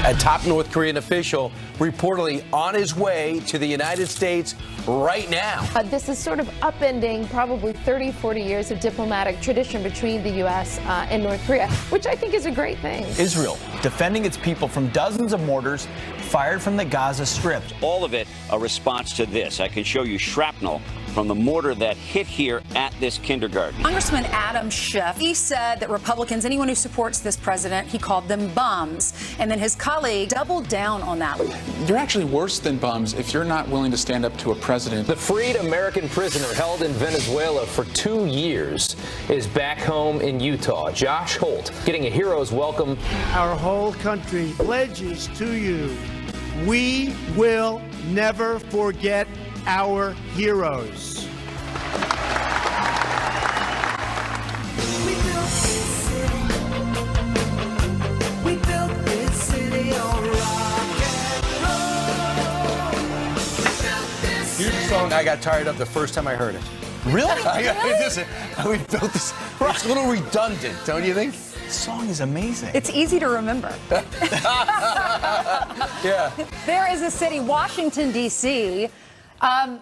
A top North Korean official reportedly on his way to the United States right now. This is sort of upending probably 30, 40 years of diplomatic tradition between the U.S. And North Korea, which I think is a great thing. Israel defending its people from dozens of mortars fired from the Gaza Strip. All of it a response to this. I can show you shrapnel from the mortar that hit here at this kindergarten. Congressman Adam Schiff, he said that Republicans, anyone who supports this president, he called them bums. And then his colleague doubled down on that. You're actually worse than bums if you're not willing to stand up to a president. The freed American prisoner held in Venezuela for 2 years is back home in Utah. Josh Holt getting a hero's welcome. Our whole country pledges to you, we will never forget our heroes. We built this city on rock and roll. Here's a song I got tired of the first time I heard it. Really? We built this. It's a little redundant, don't you think? This song is amazing. It's easy to remember. Yeah. There is a city, Washington, D.C.,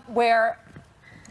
where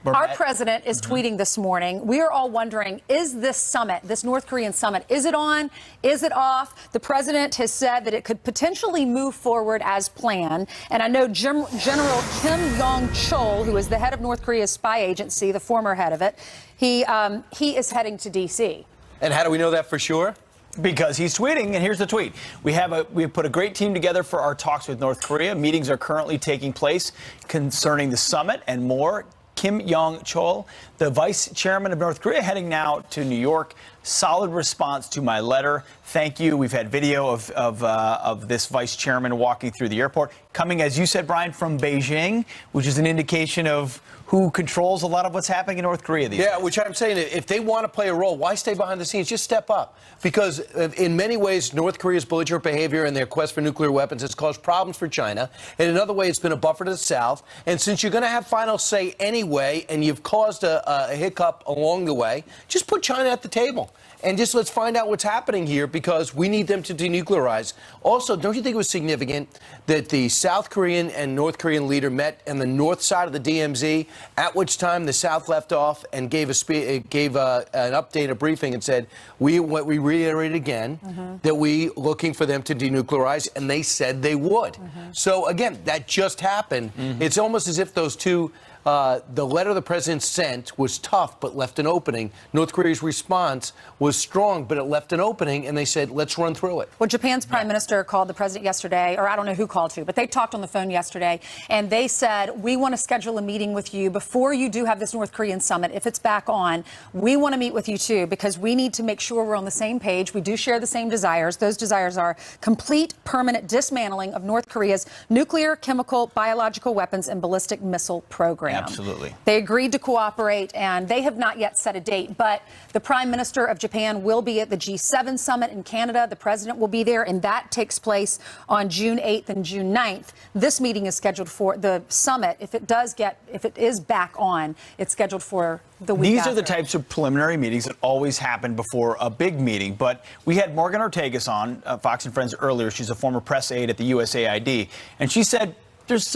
our president is tweeting this morning. We are all wondering, is this summit, this North Korean summit, is it on? Is it off? The president has said that it could potentially move forward as planned. And I know General Kim Yong-chol, who is the head of North Korea's spy agency, the former head of it, he is heading to D.C. And how do we know that for sure? Because he's tweeting, and here's the tweet. We have put a great team together for our talks with North Korea. Meetings are currently taking place concerning the summit and more. Kim Yong-chol, the vice chairman of North Korea, heading now to New York. Solid response to my letter. Thank you. We've had video of this vice chairman walking through the airport, coming, as you said, Brian, from Beijing, which is an indication of who controls a lot of what's happening in North Korea these days. Yeah, which I'm saying, if they want to play a role, why stay behind the scenes? Just step up. Because in many ways, North Korea's belligerent behavior and their quest for nuclear weapons has caused problems for China. In another way, it's been a buffer to the South. And since you're going to have final say anyway, and you've caused a hiccup along the way, just put China at the table. And just let's find out what's happening here, because we need them to denuclearize. Also, don't you think it was significant that the South Korean and North Korean leader met on the north side of the DMZ, at which time the South left off and gave an update, a briefing, and said, we reiterated again that we looking for them to denuclearize, and they said they would. So again, that just happened. It's almost as if those two, the letter the president sent was tough but left an opening. North Korea's response was strong, but it left an opening, and they said, let's run through it. Well, Japan's prime minister called the president yesterday, or I don't know who called to, but they talked on the phone yesterday, and they said, we want to schedule a meeting with you before you do have this North Korean summit. If it's back on, we want to meet with you too, because we need to make sure we're on the same page. We do share the same desires. Those desires are complete, permanent dismantling of North Korea's nuclear, chemical, biological weapons, and ballistic missile program. Absolutely. They agreed to cooperate, and they have not yet set a date, but the Prime Minister of Japan will be at the G7 summit in Canada. The president will be there, and that takes place on June 8th and June 9th. This meeting is scheduled for the summit. If it is back on, it's scheduled for the week These after. are the types of preliminary meetings that always happen before a big meeting. But we had Morgan Ortagus on Fox and Friends earlier. She's a former press aide at the USAID, and she said, this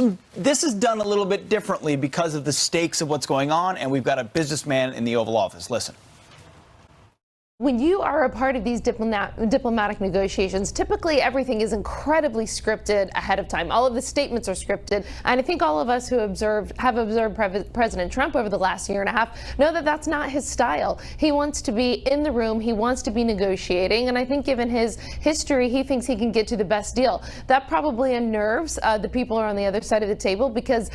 is done a little bit differently because of the stakes of what's going on, and we've got a businessman in the Oval Office. Listen. When you are a part of these diplomatic negotiations, typically everything is incredibly scripted ahead of time. All of the statements are scripted. And I think all of us who have observed President Trump over the last year and a half know that that's not his style. He wants to be in the room. He wants to be negotiating. And I think given his history, he thinks he can get to the best deal. That probably unnerves the people who are on the other side of the table, because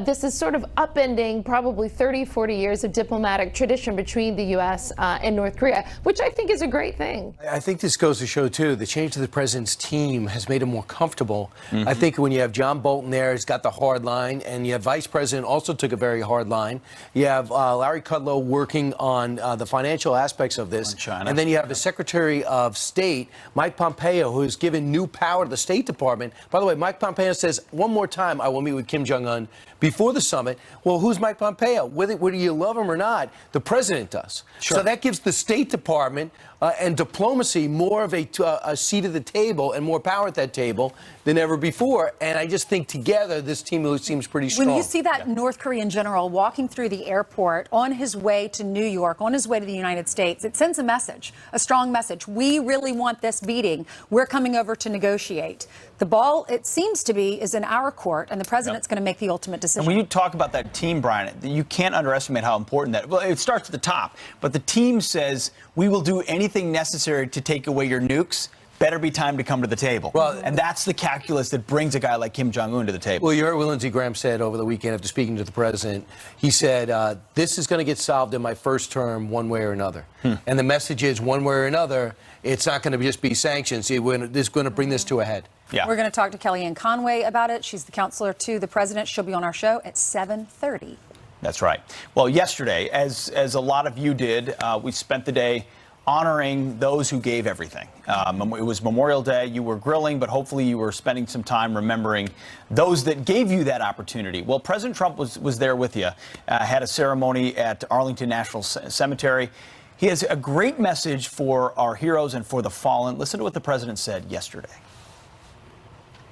this is sort of upending probably 30, 40 years of diplomatic tradition between the U.S. And North Korea, which I think is a great thing. I think this goes to show, too, the change to the president's team has made him more comfortable. I think when you have John Bolton there, he's got the hard line, and you have Vice President also took a very hard line. You have Larry Kudlow working on the financial aspects of this. China. And then you have the Secretary of State, Mike Pompeo, who has given new power to the State Department. By the way, Mike Pompeo says, one more time, I will meet with Kim Jong-un before the summit. Well, who's Mike Pompeo? Whether you love him or not, the president does. Sure. So that gives the State Department and diplomacy more of a seat at the table and more power at that table than ever before. And I just think together this team seems pretty strong. When you see that North Korean general walking through the airport on his way to New York, on his way to the United States, it sends a message, a strong message. We really want this meeting. We're coming over to negotiate. The ball, it seems to be, is in our court, and the president's going to make the ultimate decision. And when you talk about that team, Brian, you can't underestimate how important that. Well, it starts at the top, but the team says we will do anything necessary to take away your nukes. Better be time to come to the table. Well, and that's the calculus that brings a guy like Kim Jong-un to the table. Well, you heard what Lindsey Graham said over the weekend after speaking to the president. He said, this is going to get solved in my first term one way or another. And the message is one way or another, it's not going to just be sanctions. This is going to bring this to a head. Yeah. We're going to talk to Kellyanne Conway about it. She's the counselor to the president. She'll be on our show at 7:30. That's right. Well, yesterday, as a lot of you did, we spent the day honoring those who gave everything. It was Memorial Day. You were grilling, but hopefully you were spending some time remembering those that gave you that opportunity. Well, President Trump was there with you, had a ceremony at Arlington National Cemetery. He has a great message for our heroes and for the fallen. Listen to what the president said yesterday.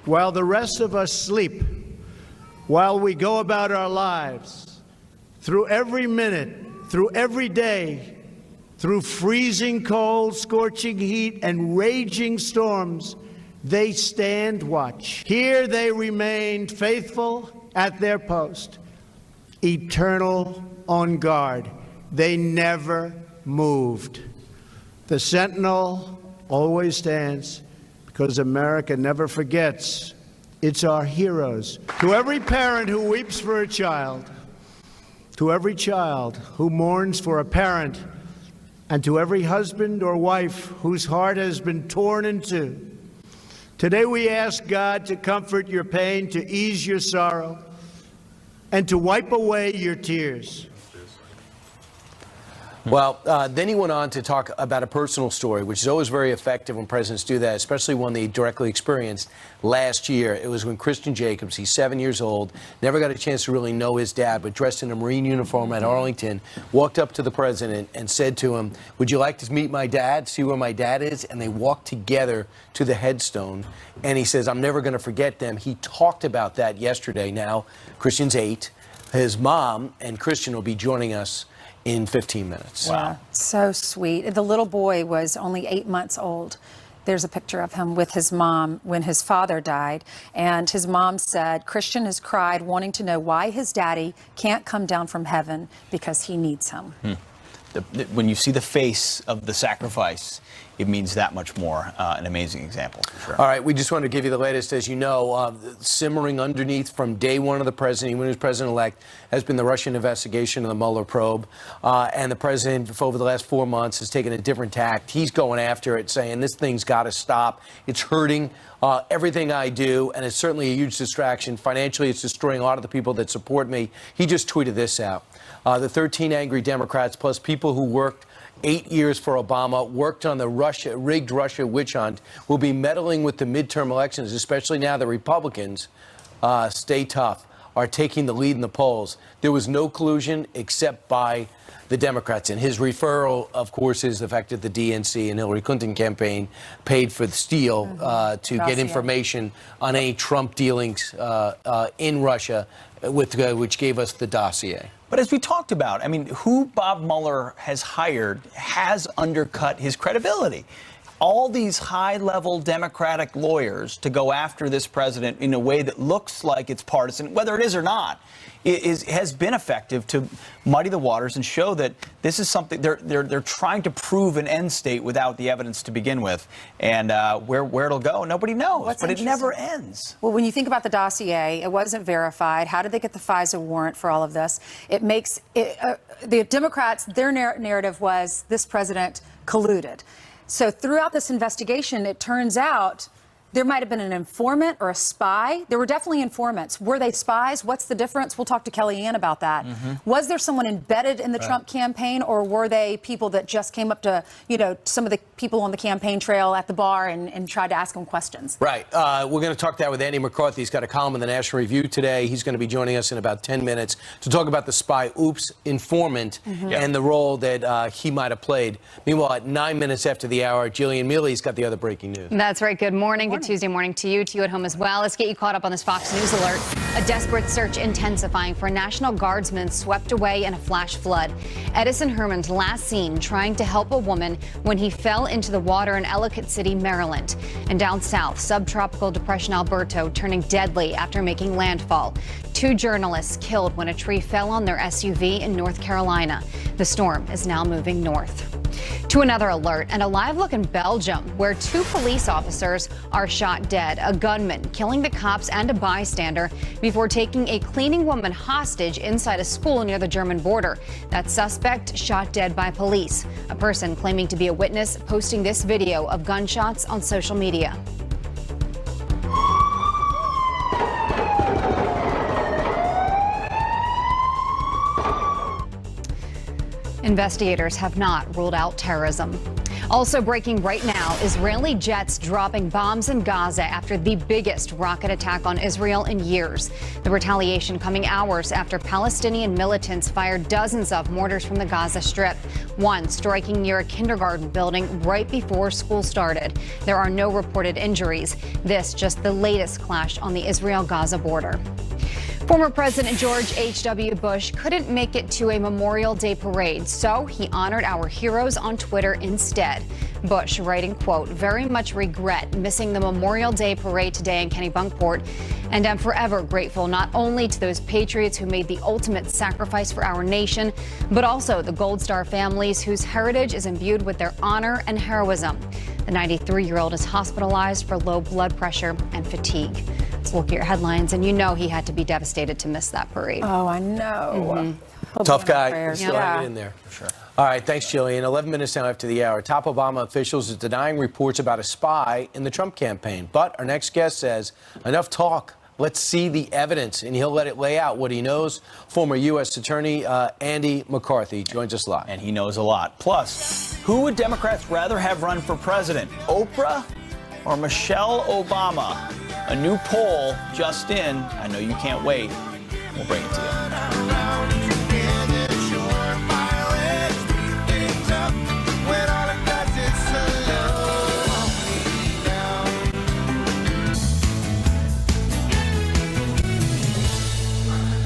While the rest of us sleep, while we go about our lives, through every minute, through every day, through freezing cold, scorching heat, and raging storms, they stand watch. Here they remained faithful at their post, eternal on guard. They never moved. The sentinel always stands because America never forgets. It's our heroes. To every parent who weeps for a child, to every child who mourns for a parent, and to every husband or wife whose heart has been torn in two, today we ask God to comfort your pain, to ease your sorrow, and to wipe away your tears. Well, then he went on to talk about a personal story, which is always very effective when presidents do that, especially one they directly experienced last year. It was when Christian Jacobs, he's 7 years old, never got a chance to really know his dad, but dressed in a Marine uniform at Arlington, walked up to the president and said to him, "Would you like to meet my dad, see where my dad is?" And they walked together to the headstone. And he says, "I'm never going to forget them." He talked about that yesterday. Now, Christian's 8. His mom and Christian will be joining us in 15 minutes. Wow. So sweet. The little boy was only 8 months old. There's a picture of him with his mom when his father died. And his mom said, Christian has cried, wanting to know why his daddy can't come down from heaven because he needs him. When you see the face of the sacrifice, it means that much more. An amazing example, for sure. All right, we just wanted to give you the latest. As you know, simmering underneath from day one of the president, when he was president-elect, has been the Russian investigation of the Mueller probe. And the president, for over the last 4 months, has taken a different tact. He's going after it, saying this thing's got to stop. It's hurting everything I do, and it's certainly a huge distraction. Financially, it's destroying a lot of the people that support me. He just tweeted this out. The 13 angry Democrats, plus people who worked 8 years for Obama, worked on the rigged Russia witch hunt, will be meddling with the midterm elections, especially now the Republicans, stay tough, are taking the lead in the polls. There was no collusion except by the Democrats. And his referral, of course, is the fact that the DNC and Hillary Clinton campaign paid for the steal to get information on any Trump dealings in Russia, which gave us the dossier. But as we talked about, I mean, who Bob Mueller has hired has undercut his credibility. All these high-level Democratic lawyers to go after this president in a way that looks like it's partisan, whether it is or not, has been effective to muddy the waters and show that this is something they're trying to prove an end state without the evidence to begin with. And where it'll go, nobody knows. But it never ends. Well, when you think about the dossier, it wasn't verified. How did they get the FISA warrant for all of this? It makes the Democrats, their narrative was this president colluded. So throughout this investigation, it turns out there might have been an informant or a spy. There were definitely informants. Were they spies? What's the difference? We'll talk to Kellyanne about that. Was there someone embedded in the Trump campaign, or were they people that just came up to, some of the people on the campaign trail at the bar and tried to ask him questions. Right. We're going to talk that with Andy McCarthy. He's got a column in the National Review today. He's going to be joining us in about 10 minutes to talk about the spy oops informant and the role that he might have played. Meanwhile, at 9 minutes after the hour, Jillian Mealy's got the other breaking news. That's right. Good morning. Good Tuesday morning to you at home as well. Let's get you caught up on this Fox News alert. A desperate search intensifying for a National Guardsman swept away in a flash flood. Edison Herman's last seen trying to help a woman when he fell into the water in Ellicott City, Maryland. And down south, subtropical depression Alberto turning deadly after making landfall. 2 journalists killed when a tree fell on their SUV in North Carolina. The storm is now moving north. To another alert, and a live look in Belgium, where 2 police officers are shot dead. A gunman killing the cops and a bystander before taking a cleaning woman hostage inside a school near the German border. That suspect shot dead by police. A person claiming to be a witness posting this video of gunshots on social media. Investigators have not ruled out terrorism. Also breaking right now, Israeli jets dropping bombs in Gaza after the biggest rocket attack on Israel in years. The retaliation coming hours after Palestinian militants fired dozens of mortars from the Gaza Strip, one striking near a kindergarten building right before school started. There are no reported injuries. This just the latest clash on the Israel-Gaza border. Former President George H.W. Bush couldn't make it to a Memorial Day parade, so he honored our heroes on Twitter instead. Bush writing, quote, "Very much regret missing the Memorial Day parade today in Kennebunkport, and I'm forever grateful not only to those patriots who made the ultimate sacrifice for our nation, but also the Gold Star families whose heritage is imbued with their honor and heroism." The 93-year-old is hospitalized for low blood pressure and fatigue. Let's look at your headlines, and you know he had to be devastated to miss that parade. Oh, I know. Tough guy. He's still Yeah. hanging in there. For sure. All right, thanks, Jillian. 11 minutes now after the hour. Top Obama officials are denying reports about a spy in the Trump campaign. But our next guest says, enough talk. Let's see the evidence, and he'll let it lay out what he knows. Former U.S. Attorney Andy McCarthy joins us live. And he knows a lot. Plus, who would Democrats rather have run for president, Oprah or Michelle Obama? A new poll just in. I know you can't wait. We'll bring it to you.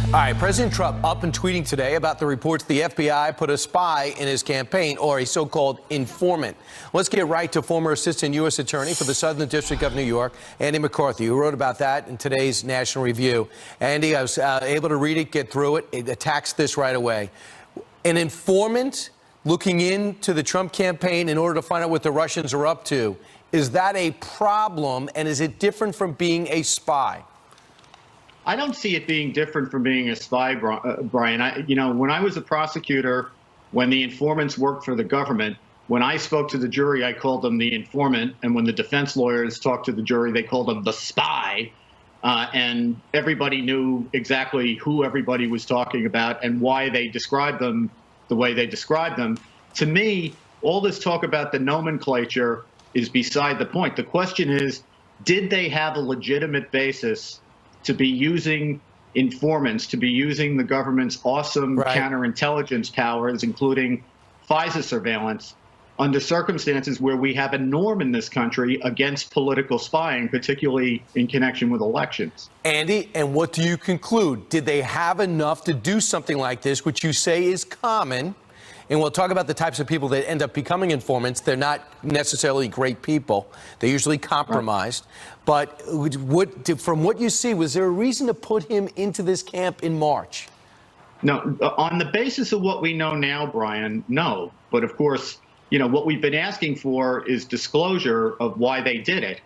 All right, President Trump up and tweeting today about the reports the FBI put a spy in his campaign, or a so-called informant. Let's get right to former Assistant U.S. Attorney for the Southern District of New York, Andy McCarthy, who wrote about that in today's National Review. Andy, I was able to read it, get through it. It attacks this right away. An informant looking into the Trump campaign in order to find out what the Russians are up to. Is that a problem, and is it different from being a spy? I don't see it being different from being a spy, Brian. When I was a prosecutor, when the informants worked for the government, when I spoke to the jury, I called them the informant. And when the defense lawyers talked to the jury, they called them the spy. And everybody knew exactly who everybody was talking about and why they described them the way they described them. To me, all this talk about the nomenclature is beside the point. The question is, did they have a legitimate basis to be using informants, to be using the government's awesome counterintelligence powers, including FISA surveillance, under circumstances where we have a norm in this country against political spying, particularly in connection with elections? Andy, and what do you conclude? Did they have enough to do something like this, which you say is common? And we'll talk about the types of people that end up becoming informants. They're not necessarily great people. They're usually compromised. But from what you see, was there a reason to put him into this camp in March? No, on the basis of what we know now, Brian, no. But of course, what we've been asking for is disclosure of why they did it.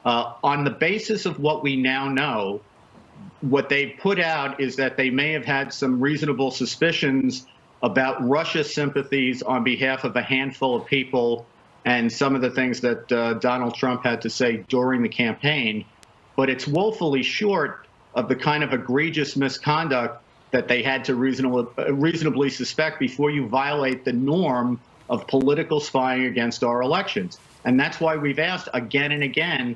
On the basis of what we now know, what they put out is that they may have had some reasonable suspicions about Russia's sympathies on behalf of a handful of people and some of the things that Donald Trump had to say during the campaign. But it's woefully short of the kind of egregious misconduct that they had to reasonably suspect before you violate the norm of political spying against our elections. And that's why we've asked again and again,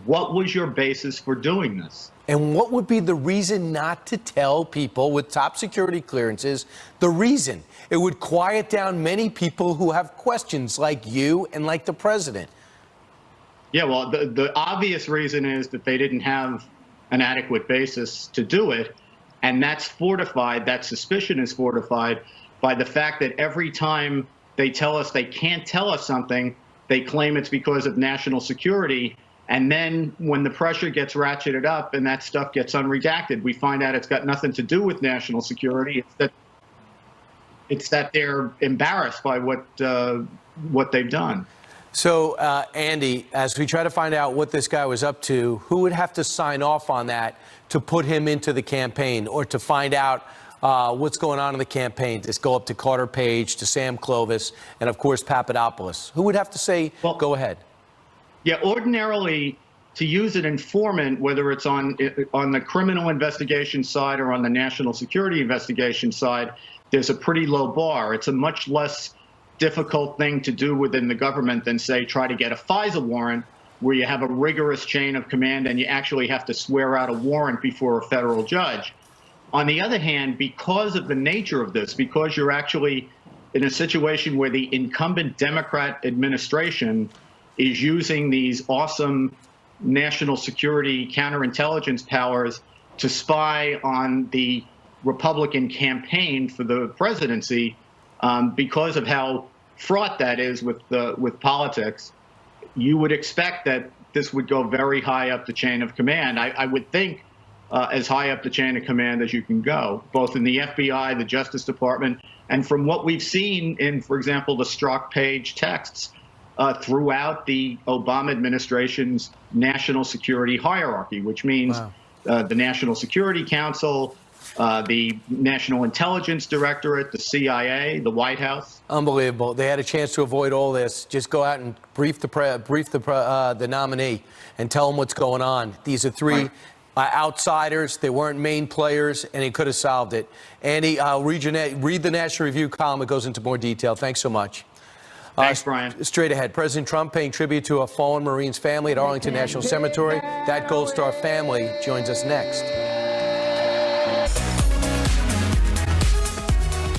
what was your basis for doing this? And what would be the reason not to tell people with top security clearances the reason? It would quiet down many people who have questions like you and like the president. Yeah, well, the obvious reason is that they didn't have an adequate basis to do it. And that's fortified, that suspicion is fortified by the fact that every time they tell us they can't tell us something, they claim it's because of national security. And then when the pressure gets ratcheted up and that stuff gets unredacted, we find out it's got nothing to do with national security. It's that they're embarrassed by what they've done. So, Andy, as we try to find out what this guy was up to, who would have to sign off on that to put him into the campaign, or to find out what's going on in the campaign? Just go up to Carter Page, to Sam Clovis, and of course Papadopoulos. Who would have to say, well, go ahead? Yeah, ordinarily, to use an informant, whether it's on the criminal investigation side or on the national security investigation side, there's a pretty low bar. It's a much less difficult thing to do within the government than, say, try to get a FISA warrant, where you have a rigorous chain of command and you actually have to swear out a warrant before a federal judge. On the other hand, because of the nature of this, because you're actually in a situation where the incumbent Democrat administration is using these awesome national security counterintelligence powers to spy on the Republican campaign for the presidency, because of how fraught that is with politics, you would expect that this would go very high up the chain of command. I would think as high up the chain of command as you can go, both in the FBI, the Justice Department, and from what we've seen in, for example, the Strzok Page texts throughout the Obama administration's national security hierarchy, which means the National Security Council, the National Intelligence Directorate, the CIA, the White House. Unbelievable. They had a chance to avoid all this. Just go out and brief the nominee and tell him what's going on. These are three outsiders. They weren't main players, and he could have solved it. Andy, read the National Review column. It goes into more detail. Thanks so much. Thanks, Brian. Straight ahead, President Trump paying tribute to a fallen Marine's family at Arlington National Cemetery. That Gold Star family joins us next.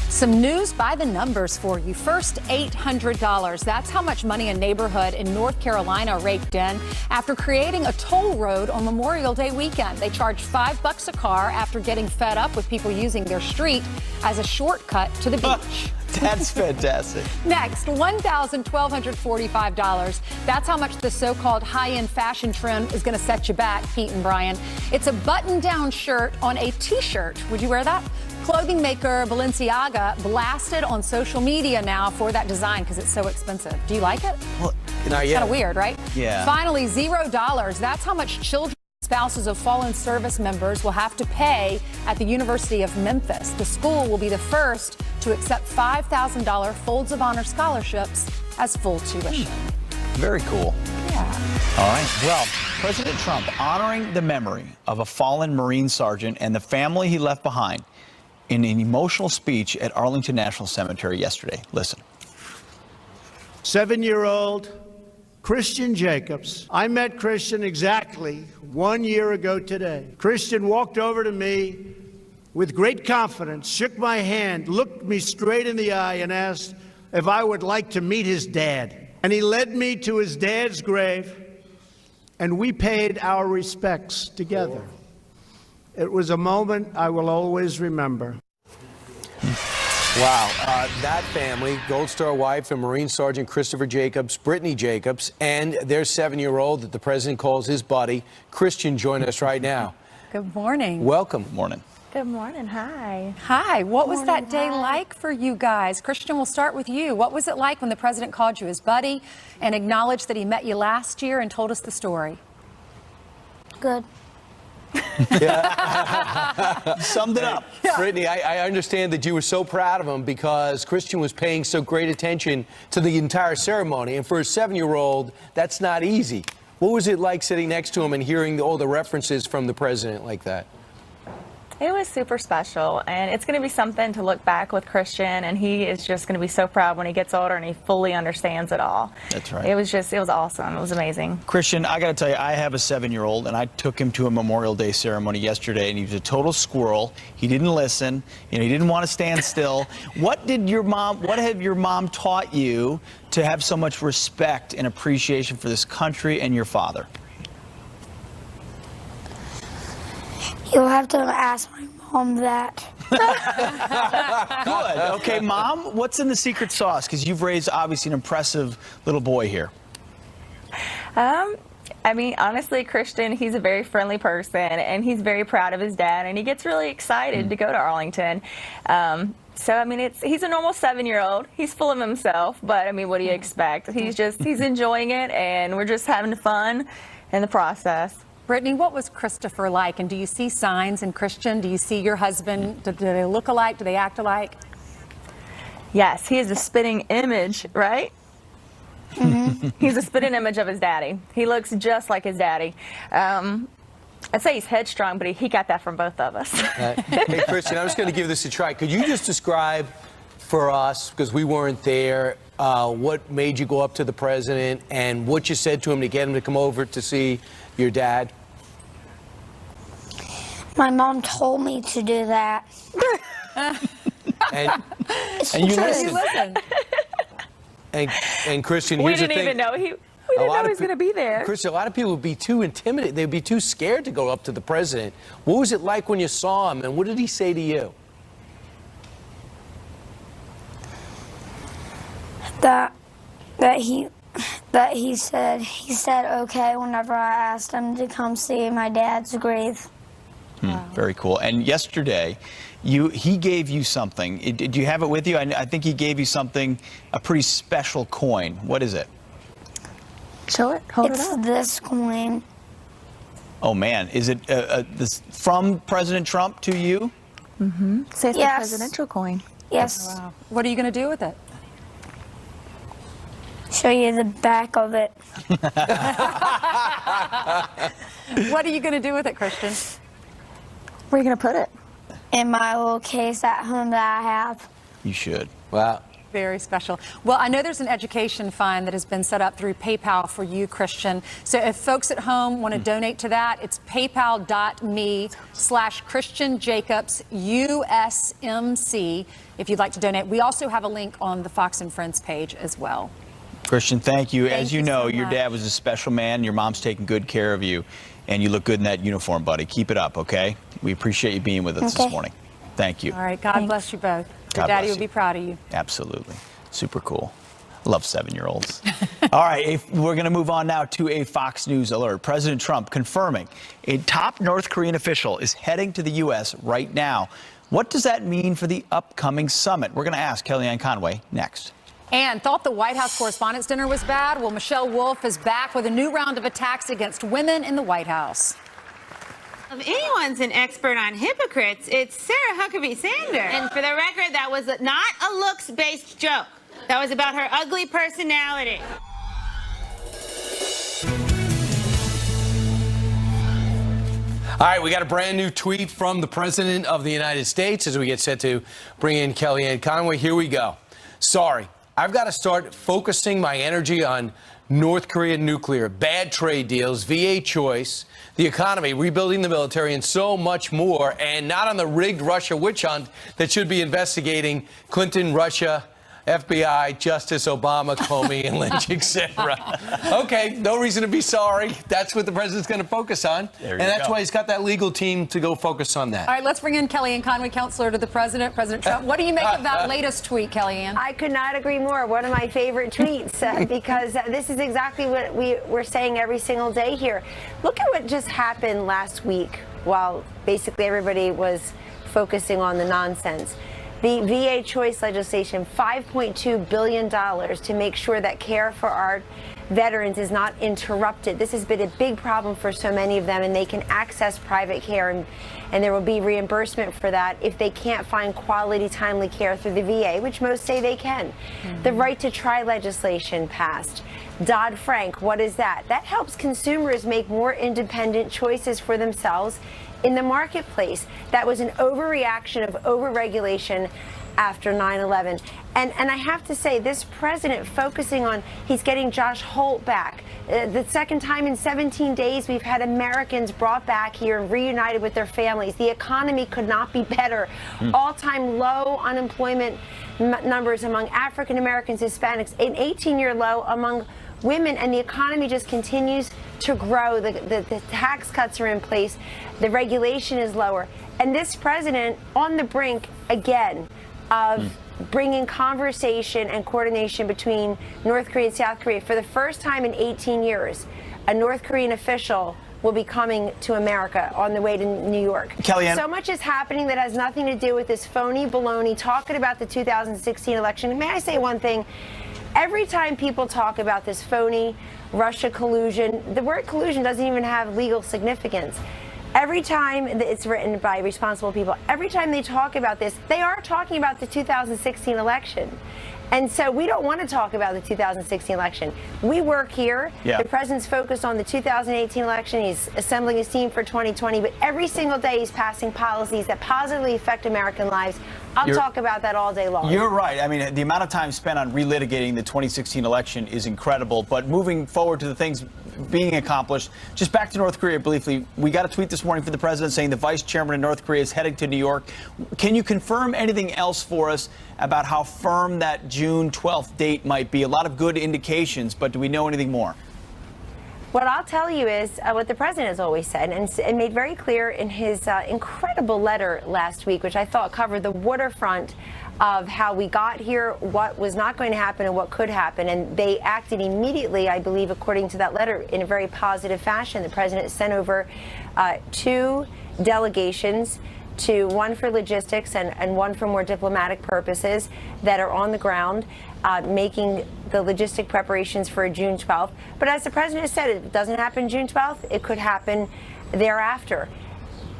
Some news by the numbers for you. First, $800. That's how much money a neighborhood in North Carolina raked in after creating a toll road on Memorial Day weekend. They charged $5 a car after getting fed up with people using their street as a shortcut to the beach. That's fantastic. Next, $1,245. That's how much the so-called high-end fashion trend is going to set you back, Pete and Brian. It's a button-down shirt on a T-shirt. Would you wear that? Clothing maker Balenciaga blasted on social media now for that design because it's so expensive. Do you like it? Well, it's kind of weird, right? Yeah. Finally, $0. That's how much children, spouses of fallen service members will have to pay at the University of Memphis. The school will be the first to accept $5,000 Folds of Honor scholarships as full tuition. Very cool. Yeah. All right. Well, President Trump honoring the memory of a fallen Marine sergeant and the family he left behind in an emotional speech at Arlington National Cemetery yesterday. Listen. 7-year-old Christian Jacobs. I met Christian exactly 1 year ago today. Christian walked over to me with great confidence, shook my hand, looked me straight in the eye, and asked if I would like to meet his dad. And he led me to his dad's grave, and we paid our respects together. It was a moment I will always remember. Wow. That family, Gold Star wife and Marine Sergeant Christopher Jacobs, Brittany Jacobs, and their 7-year-old that the president calls his buddy, Christian, join us right now. Good morning. Welcome. Morning. Good morning. Hi. Hi. What was that day like for you guys? Christian, we'll start with you. What was it like when the president called you his buddy and acknowledged that he met you last year and told us the story? Good. Summed it up. Brittany, I understand that you were so proud of him because Christian was paying so great attention to the entire ceremony. And for a 7-year-old, that's not easy. What was it like sitting next to him and hearing all the references from the president like that? It was super special, and it's going to be something to look back with Christian, and he is just going to be so proud when he gets older and he fully understands it all. That's right. It was awesome. It was amazing. Christian, I got to tell you, I have a 7-year-old, and I took him to a Memorial Day ceremony yesterday, and he was a total squirrel. He didn't listen. He didn't want to stand still. What have your mom taught you to have so much respect and appreciation for this country and your father? You'll have to ask my mom that. Good. Okay, Mom, what's in the secret sauce? Because you've raised, obviously, an impressive little boy here. I mean, honestly, Christian, he's a very friendly person, and he's very proud of his dad, and he gets really excited to go to Arlington. So, I mean, he's a normal 7-year-old. He's full of himself, but, I mean, what do you expect? He's enjoying it, and we're just having fun in the process. Brittany, what was Christopher like? And do you see signs in Christian? Do you see your husband? Do they look alike? Do they act alike? Yes, he is a spitting image, right? Mm-hmm. He's a spitting image of his daddy. He looks just like his daddy. I'd say he's headstrong, but he got that from both of us. Hey, Christian, I was going to give this a try. Could you just describe for us, because we weren't there, what made you go up to the president and what you said to him to get him to come over to see your dad? My mom told me to do that. and you listened. And Christian, here's the thing. We didn't know he was going to be there. Christian, a lot of people would be too intimidated. They'd be too scared to go up to the president. What was it like when you saw him, and what did he say to you? That he said okay whenever I asked him to come see my dad's grave. Very cool. And yesterday, he gave you something. Did you have it with you? I think he gave you something, a pretty special coin. What is it? Show it. Hold it up. It's this coin. Oh, man. Is it this from President Trump to you? Mm-hmm. Says the presidential coin. Yes. Wow. What are you going to do with it? Show you the back of it. What are you going to do with it, Christian? Where are you going to put it? In my little case at home that I have. You should. Wow. Very special. Well, I know there's an education fund that has been set up through PayPal for you, Christian. So if folks at home want to donate to that, it's paypal.me/Christian Jacobs USMC if you'd like to donate. We also have a link on the Fox and Friends page as well. Christian, thank you. As you know, so your much. dad was a special man. Your mom's taking good care of you. And you look good in that uniform, buddy. Keep it up, okay? We appreciate you being with us this morning. Thank you. All right. God bless you both. Your daddy will be proud of you. Absolutely. Super cool. Love 7-year-olds. All right. We're going to move on now to a Fox News alert. President Trump confirming a top North Korean official is heading to the U.S. right now. What does that mean for the upcoming summit? We're going to ask Kellyanne Conway next. And thought the White House Correspondents' Dinner was bad? Well, Michelle Wolf is back with a new round of attacks against women in the White House. If anyone's an expert on hypocrites, it's Sarah Huckabee Sanders. And for the record, that was not a looks-based joke. That was about her ugly personality. All right, we got a brand new tweet from the President of the United States as we get set to bring in Kellyanne Conway. Here we go. Sorry, I've got to start focusing my energy on North Korean nuclear, bad trade deals, VA choice, the economy, rebuilding the military, and so much more, and not on the rigged Russia witch hunt that should be investigating Clinton, Russia, FBI, Justice, Obama, Comey, and Lynch, etc. Okay, no reason to be sorry. That's what the president's going to focus on. And that's why he's got that legal team to go focus on that. All right, let's bring in Kellyanne Conway, counselor to the president, President Trump. What do you make of that latest tweet, Kellyanne? I could not agree more. One of my favorite tweets because this is exactly what we're saying every single day here. Look at what just happened last week while basically everybody was focusing on the nonsense. The VA choice legislation, $5.2 billion to make sure that care for our veterans is not interrupted. This has been a big problem for so many of them, and they can access private care, and there will be reimbursement for that if they can't find quality, timely care through the VA, which most say they can. The right to try legislation passed. Dodd-Frank, what is that? That helps consumers make more independent choices for themselves in the marketplace. That was an overreaction of overregulation after 9/11. And I have to say, this president focusing on, he's getting Josh Holt back. The second time in 17 days we've had Americans brought back here and reunited with their families. The economy could not be better. All-time low unemployment numbers among African Americans, Hispanics, an 18-year low among women, and the economy just continues to grow. The tax cuts are in place. The regulation is lower. And this president on the brink again of bringing conversation and coordination between North Korea and South Korea. For the first time in 18 years, a North Korean official will be coming to America on the way to New York. Kellyanne. So much is happening that has nothing to do with this phony baloney talking about the 2016 election. May I say one thing? Every time people talk about this phony Russia collusion, the word collusion doesn't even have legal significance. Every time it's written by responsible people, every time they talk about this, they are talking about the 2016 election. And so we don't want to talk about the 2016 election. We work here. Yeah. The president's focused on the 2018 election. He's assembling his team for 2020. But every single day he's passing policies that positively affect American lives. I'll talk about that all day long. You're right. I mean, the amount of time spent on relitigating the 2016 election is incredible. But moving forward to the things being accomplished, just back to North Korea briefly, we got a tweet this morning from the president saying the vice chairman of North Korea is heading to New York. Can you confirm anything else for us about how firm that June 12th date might be? A lot of good indications, but do we know anything more? What I'll tell you is what the president has always said and made very clear in his incredible letter last week, which I thought covered the waterfront of how we got here, what was not going to happen and what could happen. And they acted immediately, I believe, according to that letter, in a very positive fashion. The president sent over 2 delegations, one for logistics and one for more diplomatic purposes, that are on the ground making the logistic preparations for June 12th. But as the president has said, it doesn't happen June 12th, it could happen thereafter.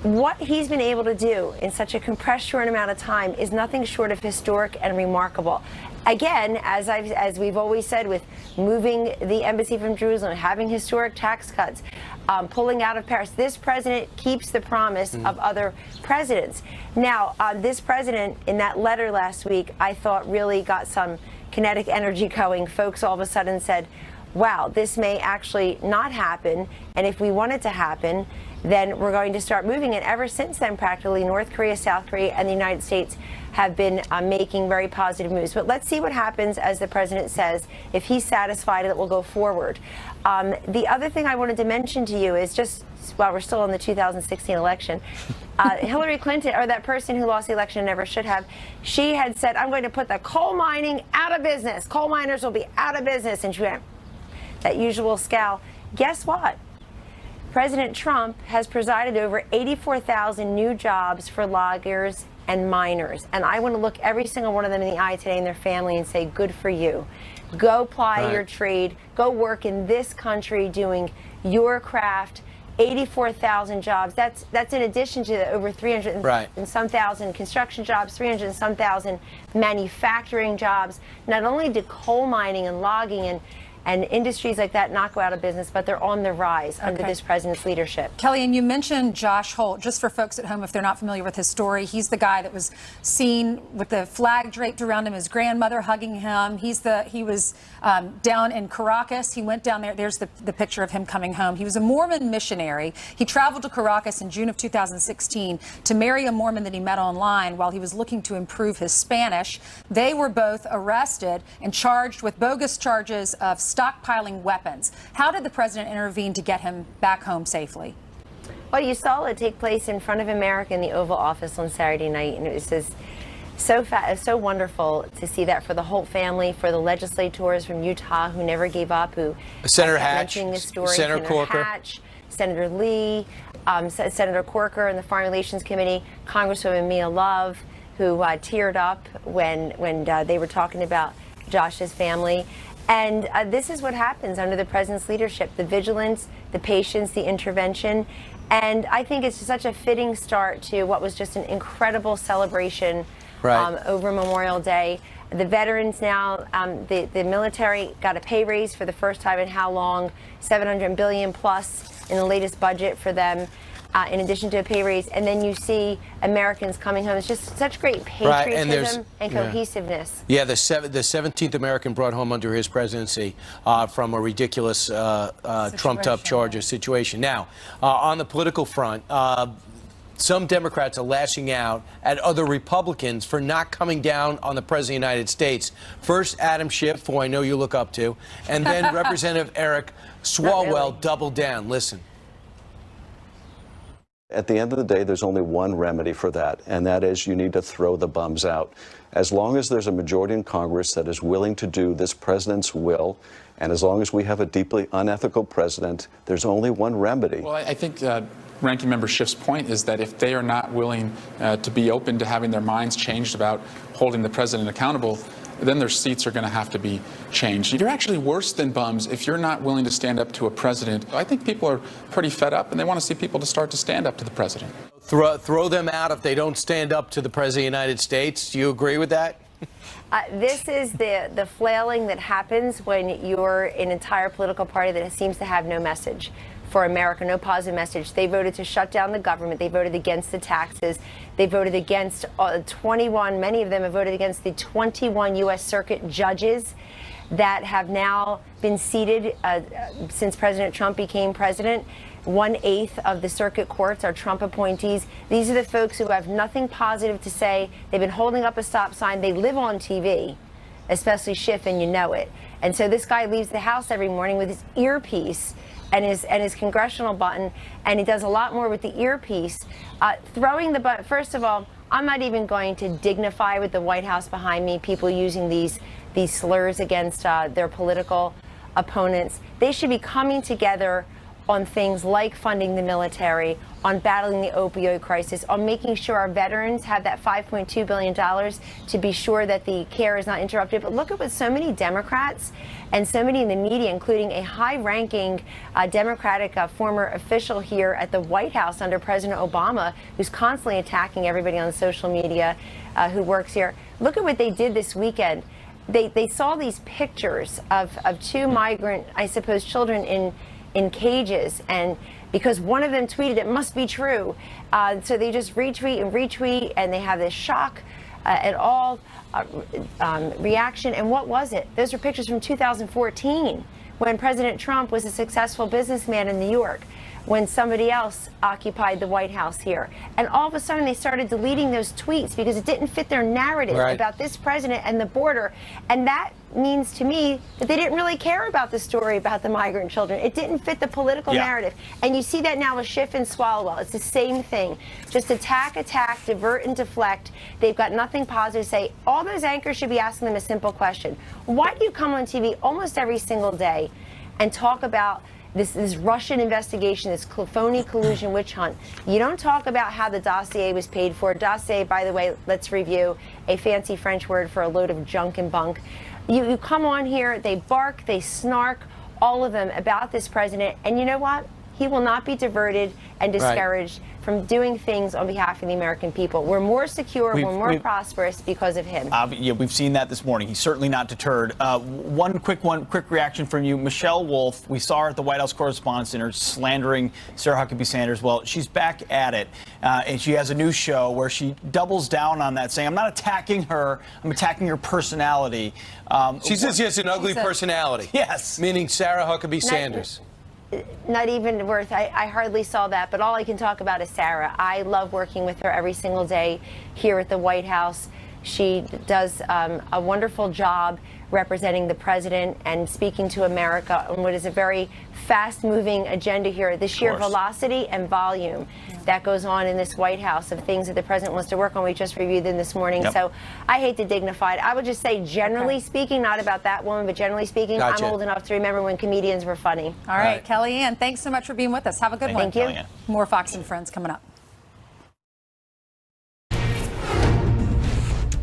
What he's been able to do in such a compressed short amount of time is nothing short of historic and remarkable. Again, as we've always said, with moving the embassy from Jerusalem, having historic tax cuts, pulling out of Paris, this president keeps the promise of other presidents. Now, this president, in that letter last week, I thought really got some kinetic energy going. Folks all of a sudden said, wow, this may actually not happen, and if we want it to happen, then we're going to start moving. And ever since then, practically, North Korea, South Korea, and the United States have been making very positive moves. But let's see what happens, as the president says. If he's satisfied, it will go forward. The other thing I wanted to mention to you is just, while we're still in the 2016 election, Hillary Clinton, or that person who lost the election and never should have, she had said, I'm going to put the coal mining out of business. Coal miners will be out of business. And she went, that usual scowl. Guess what? President Trump has presided over 84,000 new jobs for loggers and miners. And I want to look every single one of them in the eye today and their family and say, good for you. Go ply your trade. Go work in this country doing your craft. 84,000 jobs. That's in addition to the over 300 and some thousand construction jobs, 300 and some thousand manufacturing jobs. Not only did coal mining and logging and industries like that not go out of business, but they're on the rise under this president's leadership. Kellyanne, you mentioned Josh Holt. Just for folks at home, if they're not familiar with his story, he's the guy that was seen with the flag draped around him, his grandmother hugging him. He was down in Caracas. He went down there. There's the picture of him coming home. He was a Mormon missionary. He traveled to Caracas in June of 2016 to marry a Mormon that he met online while he was looking to improve his Spanish. They were both arrested and charged with bogus charges of stockpiling weapons. How did the president intervene to get him back home safely? Well, you saw it take place in front of America in the Oval Office on Saturday night, and it was just so wonderful to see that for the Holt family, for the legislators from Utah who never gave up, who Senator Hatch, this story, Senator Corker, Hatch, Senator Lee, Senator Corker in the Foreign Relations Committee, Congresswoman Mia Love, who teared up when they were talking about Josh's family. And this is what happens under the president's leadership: the vigilance, the patience, the intervention. And I think it's such a fitting start to what was just an incredible celebration over Memorial Day. The veterans now, the military got a pay raise for the first time in how long? $700 billion plus in the latest budget for them, in addition to a pay raise. And then you see Americans coming home. It's just such great patriotism and cohesiveness. Yeah, the 17th American brought home under his presidency from a ridiculous trumped-up charges situation. Now, on the political front, some Democrats are lashing out at other Republicans for not coming down on the President of the United States. First, Adam Schiff, who I know you look up to, and then Representative Eric Swalwell doubled down. Listen. At the end of the day, there's only one remedy for that, and that is you need to throw the bums out. As long as there's a majority in Congress that is willing to do this president's will, and as long as we have a deeply unethical president, there's only one remedy. Well, I think Ranking Member Schiff's point is that if they are not willing to be open to having their minds changed about holding the president accountable, then their seats are going to have to be changed. You're actually worse than bums if you're not willing to stand up to a president. I think people are pretty fed up, and they want to see people to start to stand up to the president. Throw them out if they don't stand up to the President of the United States. Do you agree with that? This is the flailing that happens when you're an entire political party that seems to have no message for America, no positive message. They voted to shut down the government. They voted against the taxes. They voted against 21, many of them have voted against the 21 U.S. Circuit judges that have now been seated since President Trump became president. 1/8 of the circuit courts are Trump appointees. These are the folks who have nothing positive to say. They've been holding up a stop sign. They live on TV, especially Schiff, and you know it. And so this guy leaves the House every morning with his earpiece and his congressional button, and he does a lot more with the earpiece. Throwing the button, first of all, I'm not even going to dignify with the White House behind me, people using these slurs against their political opponents. They should be coming together on things like funding the military, on battling the opioid crisis, on making sure our veterans have that $5.2 billion to be sure that the care is not interrupted. But look at what so many Democrats and so many in the media, including a high-ranking Democratic former official here at the White House under President Obama, who's constantly attacking everybody on social media who works here. Look at what they did this weekend. They saw these pictures of two migrant, I suppose, children in cages, and because one of them tweeted it must be true, so they just retweet, and they have this shock and all reaction. And what was it? Those are pictures from 2014 when President Trump was a successful businessman in New York, when somebody else occupied the White House here. And all of a sudden they started deleting those tweets because it didn't fit their narrative about this president and the border. And that means to me that they didn't really care about the story about the migrant children. It didn't fit the political narrative. And you see that now with Schiff and Swalwell. It's the same thing. Just attack, divert, and deflect. They've got nothing positive to say. All those anchors should be asking them a simple question. Why do you come on TV almost every single day and talk about this Russian investigation, this phony collusion witch hunt? You don't talk about how the dossier was paid for. Dossier, by the way, let's review, a fancy French word for a load of junk and bunk. You come on here, they bark, they snark, all of them about this president, and you know what? He will not be diverted and discouraged from doing things on behalf of the American people. We're more secure, we're more prosperous because of him. Yeah, we've seen that this morning. He's certainly not deterred. One quick reaction from you. Michelle Wolf, we saw her at the White House Correspondents' Dinner slandering Sarah Huckabee Sanders. Well, she's back at it, and she has a new show where she doubles down on that, saying, I'm not attacking her, I'm attacking her personality. She says she has an ugly personality. Yes. Meaning Sarah Huckabee Sanders. Not even worth, I hardly saw that, but all I can talk about is Sarah. I love working with her every single day here at the White House. She does a wonderful job representing the president and speaking to America on what is a very fast-moving agenda here. The sheer velocity and volume that goes on in this White House of things that the president wants to work on. We just reviewed them this morning. So I hate to dignify it. I would just say, generally speaking, not about that woman, but generally speaking, I'm old enough to remember when comedians were funny. All right, Kellyanne, thanks so much for being with us. Have a good one. Thank you. More Fox and Friends coming up.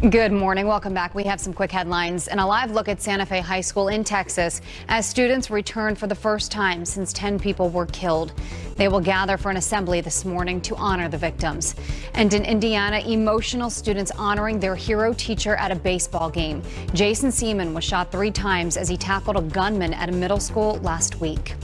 Good morning. Welcome back. We have some quick headlines and a live look at Santa Fe High School in Texas as students return for the first time since 10 people were killed. They will gather for an assembly this morning to honor the victims. And in Indiana, emotional students honoring their hero teacher at a baseball game. Jason Seaman was shot 3 times as he tackled a gunman at a middle school last week.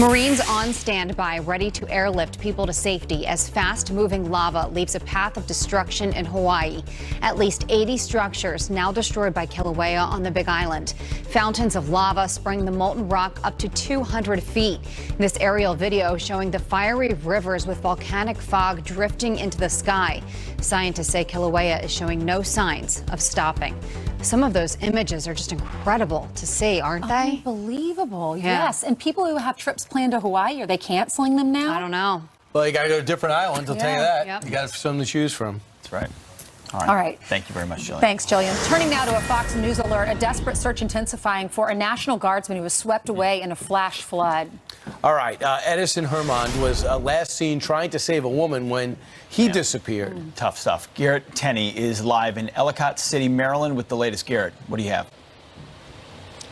Marines on standby, ready to airlift people to safety as fast-moving lava leaves a path of destruction in Hawaii. At least 80 structures now destroyed by Kilauea on the Big Island. Fountains of lava spraying the molten rock up to 200 feet. This aerial video showing the fiery rivers with volcanic fog drifting into the sky. Scientists say Kilauea is showing no signs of stopping. Some of those images are just incredible to see, aren't they? Unbelievable. Yeah. Yes. And people who have trips planned to Hawaii, are they canceling them now? I don't know. Well, you got to go to different islands, I'll tell you that. Yep. You got something to choose from. That's right. All right. Thank you very much, Jillian. Thanks, Jillian. Turning now to a Fox News alert, a desperate search intensifying for a National Guardsman who was swept away in a flash flood. All right, Edison Hermond was last seen trying to save a woman when he disappeared. Tough stuff. Garrett Tenney is live in Ellicott City, Maryland with the latest. Garrett, what do you have?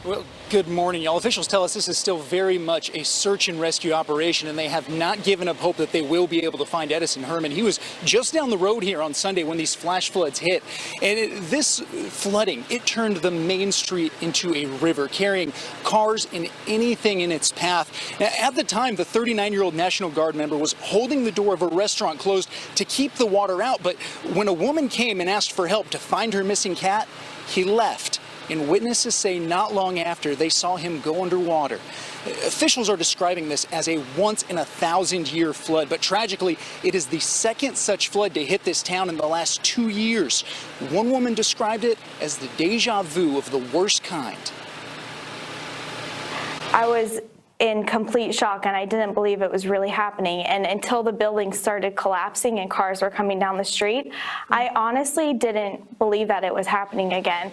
Well, good morning, y'all. Officials tell us this is still very much a search and rescue operation, and they have not given up hope that they will be able to find Edison Hermond. He was just down the road here on Sunday when these flash floods hit. And this flooding, it turned the main street into a river, carrying cars and anything in its path. Now, at the time, the 39-year-old National Guard member was holding the door of a restaurant closed to keep the water out. But when a woman came and asked for help to find her missing cat, he left. And witnesses say not long after they saw him go underwater. Officials are describing this as a once-in-a-thousand-year flood, but tragically, it is the second such flood to hit this town in the last 2 years. One woman described it as the deja vu of the worst kind. I was in complete shock, and I didn't believe it was really happening. And until the building started collapsing and cars were coming down the street, I honestly didn't believe that it was happening again.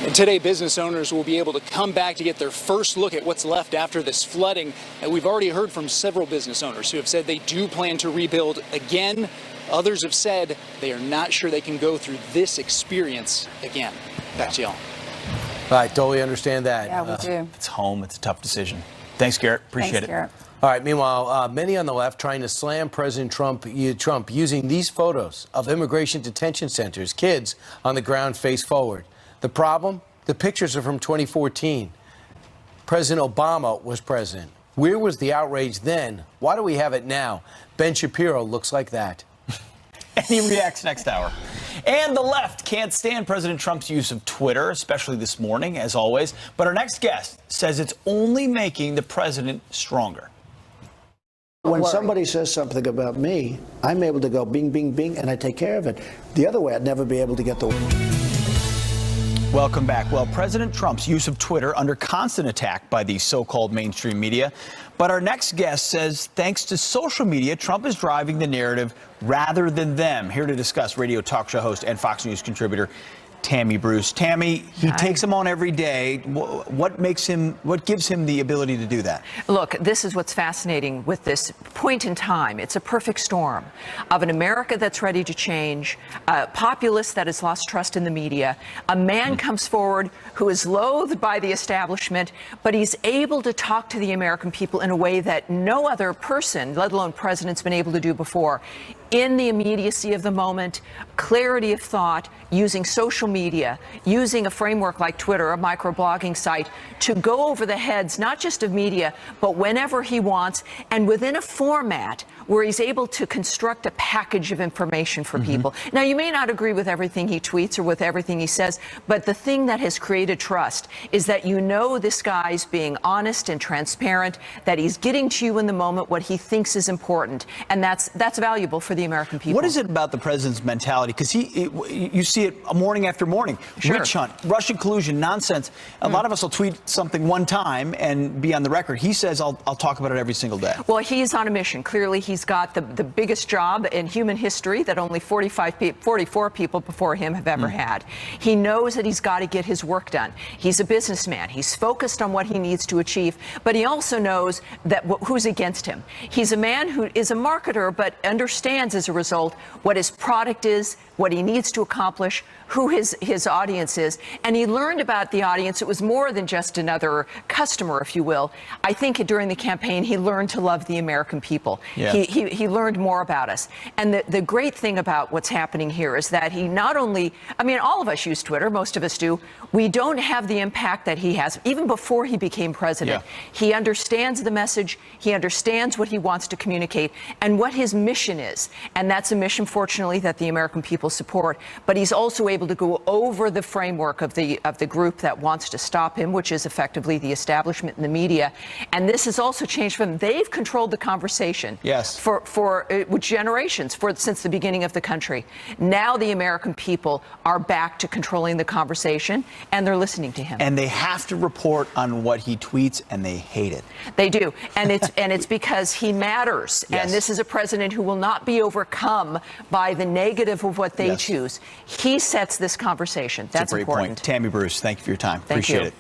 And today, business owners will be able to come back to get their first look at what's left after this flooding. And we've already heard from several business owners who have said they do plan to rebuild again. Others have said they are not sure they can go through this experience again. Back to y'all. I totally understand that. Yeah, we do. It's home. It's a tough decision. Thanks, Garrett. Appreciate it. Garrett. All right, meanwhile, many on the left trying to slam President Trump using these photos of immigration detention centers. Kids on the ground face forward. The problem? The pictures are from 2014. President Obama was president. Where was the outrage then? Why do we have it now? Ben Shapiro looks like that. And he reacts next hour. And the left can't stand President Trump's use of Twitter, especially this morning, as always. But our next guest says it's only making the president stronger. When somebody says something about me, I'm able to go bing, bing, bing, and I take care of it. The other way, I'd never be able to get the... Welcome back. Well, President Trump's use of Twitter under constant attack by the so-called mainstream media. But our next guest says thanks to social media, Trump is driving the narrative rather than them. Here to discuss, radio talk show host and Fox News contributor Tammy Bruce. Tammy, he takes them on every day. What gives him the ability to do that? Look, this is what's fascinating with this point in time. It's a perfect storm of an America that's ready to change, a populace that has lost trust in the media. A man comes forward who is loathed by the establishment, but he's able to talk to the American people in a way that no other person, let alone president's, been able to do before. In the immediacy of the moment, clarity of thought, using social media, using a framework like Twitter, a microblogging site, to go over the heads, not just of media, but whenever he wants, and within a format where he's able to construct a package of information for people. Now, you may not agree with everything he tweets or with everything he says, but the thing that has created trust is that you know this guy's being honest and transparent, that he's getting to you in the moment what he thinks is important, and that's valuable for the American people. What is it about the president's mentality? Because you see it morning after after morning. Sure. Witch hunt, Russian collusion, nonsense. A lot of us will tweet something one time and be on the record. He says, I'll talk about it every single day. Well, he's on a mission. Clearly, he's got the biggest job in human history that only 44 people before him have ever had. He knows that he's got to get his work done. He's a businessman. He's focused on what he needs to achieve, but he also knows that who's against him. He's a man who is a marketer, but understands as a result what his product is, what he needs to accomplish, who his audience is. And he learned about the audience. It was more than just another customer, if you will. I think during the campaign, he learned to love the American people. Yeah. He learned more about us. And the great thing about what's happening here is that he not only, I mean, all of us use Twitter, most of us do. We don't have the impact that he has, even before he became president. Yeah. He understands the message. He understands what he wants to communicate and what his mission is. And that's a mission, fortunately, that the American people support. But he's also able to go over the framework of the group that wants to stop him, which is effectively the establishment and the media. And this has also changed for them. They've controlled the conversation for generations, since the beginning of the country. Now the American people are back to controlling the conversation, and they're listening to him. And they have to report on what he tweets, and they hate it. They do, and it's because he matters. Yes. And this is a president who will not be overcome by the negative of what they choose. He sets this conversation. That's a great important. point. Tammy Bruce, thank you for your time. Thank Appreciate you. it.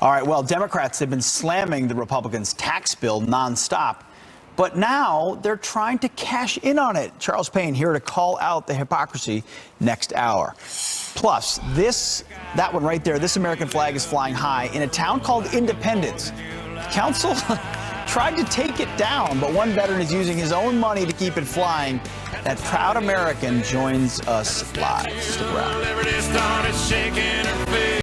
All right, well, Democrats have been slamming the Republicans' tax bill nonstop, but now they're trying to cash in on it. Charles Payne here to call out the hypocrisy next hour. Plus, that one right there, this American flag is flying high in a town called Independence. Council tried to take it down, but one veteran is using his own money to keep it flying. That proud American joins us live. Stick around.